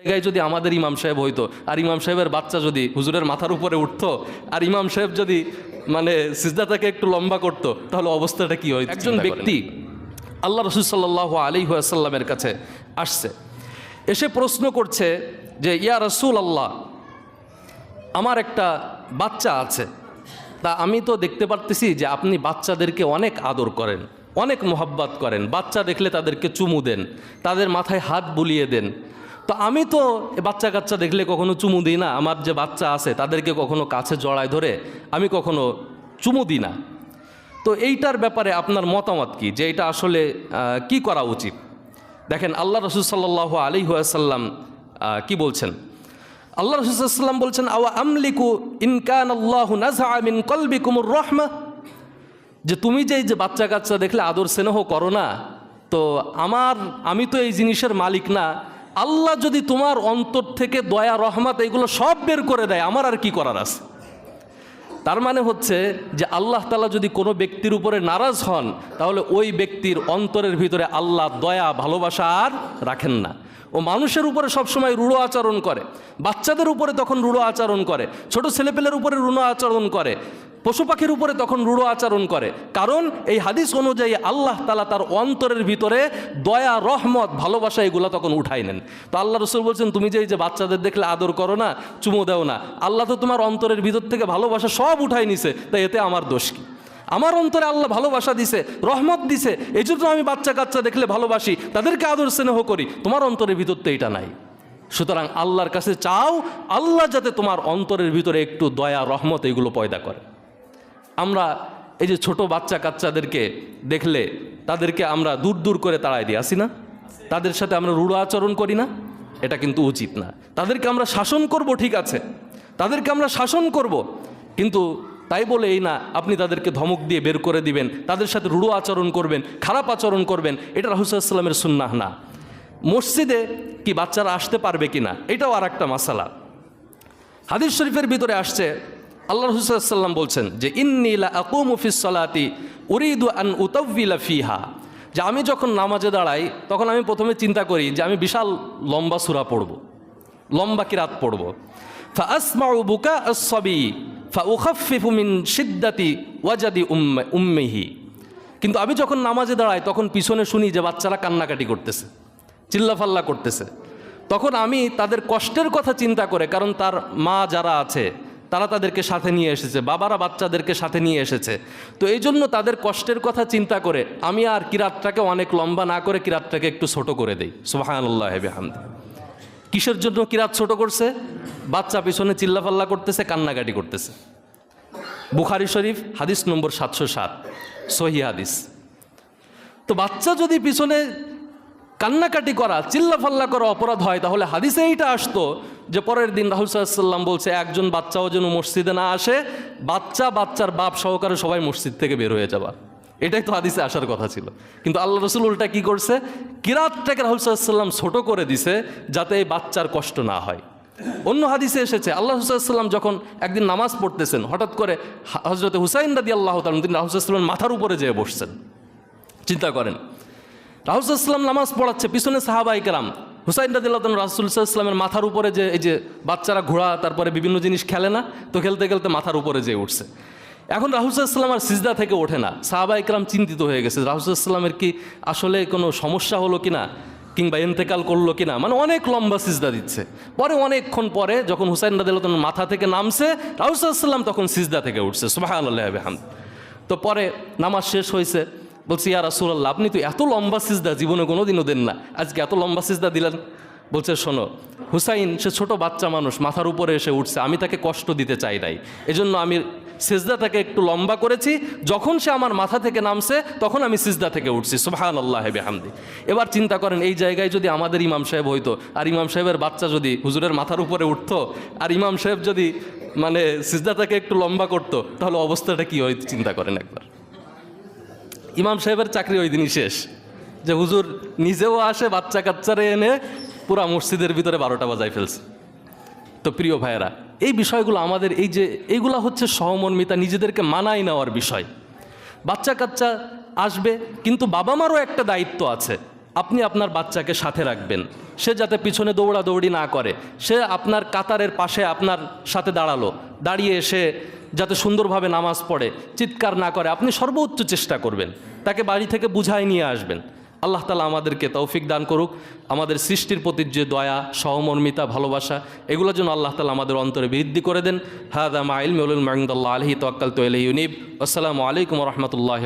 জায়গায় যদি আমাদের ইমাম সাহেব হইতো আর ইমাম সাহেবের বাচ্চা যদি হুজুরের মাথার উপরে উঠতো আর ইমাম সাহেব যদি সিজদাটাকে একটু লম্বা করতো, তাহলে অবস্থাটা কি হইতো? একজন ব্যক্তি আল্লাহ রাসূল সাল্লাল্লাহু আলাইহি ওয়াসাল্লামের কাছে আসছে, এসে প্রশ্ন করছে যে ইয়া রাসূলুল্লাহ, আমার একটা বাচ্চা আছে, তা আমি তো দেখতে পারতেছি যে আপনি বাচ্চাদেরকে অনেক আদর করেন, অনেক মোহাব্বত করেন, বাচ্চা দেখলে তাদেরকে চুমু দেন, তাদের মাথায় হাত বুলিয়ে দেন। তো আমি তো বাচ্চা কাচ্চা দেখলে কখনো চুমু দিই না, আমার যে বাচ্চা আছে তাদেরকে কখনো কাছে জড়ায় ধরে আমি কখনো চুমু দিই না। তো এইটার ব্যাপারে আপনার মতামত কি, যে এটা আসলে কি করা উচিত? দেখেন আল্লাহ রাসূল সাল্লাল্লাহু আলাইহি ওয়াসাল্লাম কি বলছেন? আল্লাহ রাসূল সাল্লাল্লাহু আলাইহি ওয়াসাল্লাম বলছেন, আওয়া আমলিকু ইন কানাল্লাহু নাযআ মিন কলবিকুমুর রাহমা, যে তুমি যে বাচ্চা কাচ্চা দেখলে আদর স্নেহ করো না, তো আমি তো এই জিনিসের মালিক না, আল্লাহ যদি তোমার অন্তর থেকে দয়া রহমত এগুলো সব বের করে দেয়, আমার আর কি করার আছে? তার মানে হচ্ছে যে আল্লাহ তাআলা যদি কোনো ব্যক্তির উপরে নারাজ হন, তাহলে ওই ব্যক্তির অন্তরের ভিতরে আল্লাহ দয়া ভালোবাসা আর রাখেন না। ও মানুষের উপরে সবসময় রূঢ় আচরণ করে, বাচ্চাদের উপরে তখন রূঢ় আচরণ করে, ছোট ছেলেপেলের উপরে রূঢ় আচরণ করে, পশু পাখির উপরে তখন রূঢ় আচরণ করে। কারণ এই হাদিস অনুযায়ী আল্লাহ তাআলা তার অন্তরের ভিতরে দয়া রহমত ভালোবাসা এগুলো তখন উঠাই নেন। তো আল্লাহ রাসূল বলছেন, তুমি যে এই যে বাচ্চাদের দেখলে আদর করো না, চুমু দাও না, আল্লাহ তো তোমার অন্তরের ভিতর থেকে ভালোবাসা সব উঠাই নিছে, তাই এতে আমার দোষ কি? আমার অন্তরে আল্লাহ ভালোবাসা দিছে, রহমত দিছে, এই জন্য আমি বাচ্চা কাচ্চা দেখলে ভালোবাসি, তাদেরকে আদর স্নেহ করি, তোমার অন্তরের ভিতর তো এটা নাই। সুতরাং আল্লাহর কাছে চাও, আল্লাহ যাতে তোমার অন্তরের ভিতরে একটু দয়া রহমত এগুলো পয়দা করে। আমরা এই যে ছোট বাচ্চা কাচ্চাদেরকে দেখলে তাদেরকে আমরা দূর দূর করে তাড়াই দিয়ে আসি না, তাদের সাথে আমরা রূঢ় আচরণ করি না, এটা কিন্তু উচিত না। তাদেরকে আমরা শাসন করব, ঠিক আছে, তাদেরকে আমরা শাসন করব, কিন্তু তাই বলে এই না আপনি তাদেরকে ধমক দিয়ে বের করে দিবেন, তাদের সাথে রূঢ় আচরণ করবেন, খারাপ আচরণ করবেন, এটা রাসূল সাল্লাল্লাহু আলাইহি ওয়াসাল্লামের সুন্নাহ না। মসজিদে কি বাচ্চারা আসতে পারবে কিনা, এটাও আর একটা মাসালা। হাদিস শরীফের ভিতরে আসছে, আল্লাহ রাসূল সাল্লাল্লাহু আলাইহি ওয়াসাল্লাম বলছেন যে ইন্নী লা আকুমু ফিস সালাতি উরিদু আন উতাওয়িলা ফিহা, যে আমি যখন নামাজে দাঁড়াই তখন আমি প্রথমে চিন্তা করি যে আমি বিশাল লম্বা সূরা পড়ব, লম্বা কিরাত পড়ব। ফা আসমাউ বুকা আস-সাবি ফা উখাফফিফু মিন শিদ্দাতি ওয়াজাদি উম্মিহি, কিন্তু আমি যখন নামাজে দাঁড়াই তখন পিছনে শুনি যে বাচ্চারা কান্নাকাটি করতেছে, চিল্লাফাল্লা করতেছে, তখন আমি তাদের কষ্টের কথা চিন্তা করে, কারণ তার মা যারা আছে তারা তাদেরকে সাথে নিয়ে এসেছে, বাবারা বাচ্চাদেরকে সাথে নিয়ে এসেছে, তো এই জন্য তাদের কষ্টের কথা চিন্তা করে আমি আর কিরাতটাকে অনেক লম্বা না করে কিরাতটাকে একটু ছোট করে দেই। সুবহানাল্লাহি ওয়া বিহামদিহি। কিসের জন্য কিরাত ছোট করছে? বাচ্চা পিছনে চিল্লাফাল্লা করতেছে, কান্নাকাটি করতেছে। বুখারী শরীফ হাদিস নম্বর 707, সহিহ হাদিস। তো বাচ্চা যদি পিছনে কান্নাকাটি করা, চিল্লাফাল্লা করা অপরাধ হয়, তাহলে হাদিসে এইটা আসতো যে পরের দিন রাসূল সাল্লাল্লাহু আলাইহি ওয়াসাল্লাম বলছে একজন বাচ্চাও যেন মসজিদে না আসে, বাচ্চার বাপ সহকারে সবাই মসজিদ থেকে বের হয়ে যাবা। এটাই তো হাদিসে আসার কথা ছিল, কিন্তু আল্লাহ রাসূল উল্টা কি করছে? কিরাতটাকে রাসূল সাল্লাল্লাহু আলাইহি ওয়াসাল্লাম ছোট করে দিছে যাতে এই বাচ্চার কষ্ট না হয়। অন্য হাদিসে এসেছে আল্লাহ রাসূল সাল্লাল্লাহু আলাইহি ওয়াসাল্লাম যখন একদিন নামাজ পড়তেছেন, হঠাৎ করে হযরত হুসাইন রাদিয়াল্লাহু তাআলা তিনি রাসূল সাল্লাল্লাহু আলাইহি ওয়াসাল্লামের মাথার উপরে যেয়ে বসছেন। চিন্তা করেন, রাসূল সাল্লাল্লাহু আলাইহি ওয়াসাল্লাম নামাজ পড়াচ্ছে, পিছনে সাহাবায়ে কেরাম, হুসাইন রাদিয়াল্লাহু তাআলা রাসূল সাল্লাল্লাহু আলাইহি ওয়াসাল্লামের মাথার উপরে যে এই যে বাচ্চারা ঘোড়া তারপরে বিভিন্ন জিনিস খেলে না, তো খেলতে খেলতে মাথার উপরে যেয়ে উঠছে। এখন রাসূল সাল্লাল্লাহু আলাইহি ওয়াসাল্লাম আর সিজদা থেকে ওঠে না। সাহাবায়ে কেরাম চিন্তিত হয়ে গেছে, রাসূল সাল্লাল্লাহু আলাইহি ওয়াসাল্লামের কি আসলে কোনো সমস্যা হলো কিনা, কিংবা ইন্তেকাল করলো কিনা, মানে অনেক লম্বা সিজদা দিচ্ছে। পরে অনেকক্ষণ পরে যখন হুসাইন রাদিয়াল্লাহু তাআলা মাথা থেকে নামছে, রাসূল সাল্লাল্লাহু আলাইহি ওয়াসাল্লাম তখন সিজদা থেকে উঠছে। সুবহানাল্লাহি ওয়া বিহামদিহি। তো পরে নামাজ শেষ হয়েছে, বলছি ইয়া রাসূলুল্লাহ, আপনি তো এত লম্বা সিজদা জীবনে কোনোদিনও দেন না, আজকে এত লম্বা সিজদা দিলেন। বলছে শোনো, হুসাইন সে ছোট বাচ্চা মানুষ, মাথার উপরে এসে উঠছে, আমি তাকে কষ্ট দিতে চাই নাই, এজন্য আমি সিজদাটাকে একটু লম্বা করেছি, যখন সে আমার মাথা থেকে নামছে তখন আমি সিজদা থেকে উঠছি। সুবহানাল্লাহি ওয়া বিহামদিহি। এবার চিন্তা করেন, এই জায়গায় যদি আমাদের ইমাম সাহেব হইতো আর ইমাম সাহেবের বাচ্চা যদি হুজুরের মাথার উপরে উঠতো আর ইমাম সাহেব যদি সিজদাটাকে একটু লম্বা করতো, তাহলে অবস্থাটা কি হইতো চিন্তা করেন একবার। ইমাম সাহেবের চাকরি ওই দিনই শেষ, যে হুজুর নিজেও আসে বাচ্চা কাচ্চারে এনে পুরা মসজিদের ভিতরে 12টা বাজায় ফেলছে। তো প্রিয় ভাইয়েরা, এই বিষয়গুলো আমাদের এইগুলা হচ্ছে সহমর্মিতা, নিজেদেরকে মানায় নেওয়ার বিষয়। বাচ্চা কাচ্চা আসবে, কিন্তু বাবা মারও একটা দায়িত্ব আছে। আপনি আপনার বাচ্চাকে সাথে রাখবেন, সে যাতে পিছনে দৌড়াদৌড়ি না করে, সে আপনার কাতারের পাশে আপনার সাথে দাঁড়ালো, দাঁড়িয়ে সে যাতে সুন্দরভাবে নামাজ পড়ে, চিৎকার না করে, আপনি সর্বোচ্চ চেষ্টা করবেন, তাকে বাড়ি থেকে বুঝায় নিয়ে আসবেন। আল্লাহ তাআলা আমাদেরকে তৌফিক দান করুক। আমাদের সৃষ্টির প্রতি যে দয়া, সহমর্মিতা, ভালোবাসা, এগুলোর জন্য আল্লাহ তাআলা আমাদের অন্তরে বৃদ্ধি করে দেন। হাযা মা ইলমি ওয়া ইনদাল্লাহি তাওয়াক্কালতু আলাইহি ইউনিব। আসসালামু আলাইকুম ওয়া রাহমাতুল্লাহি।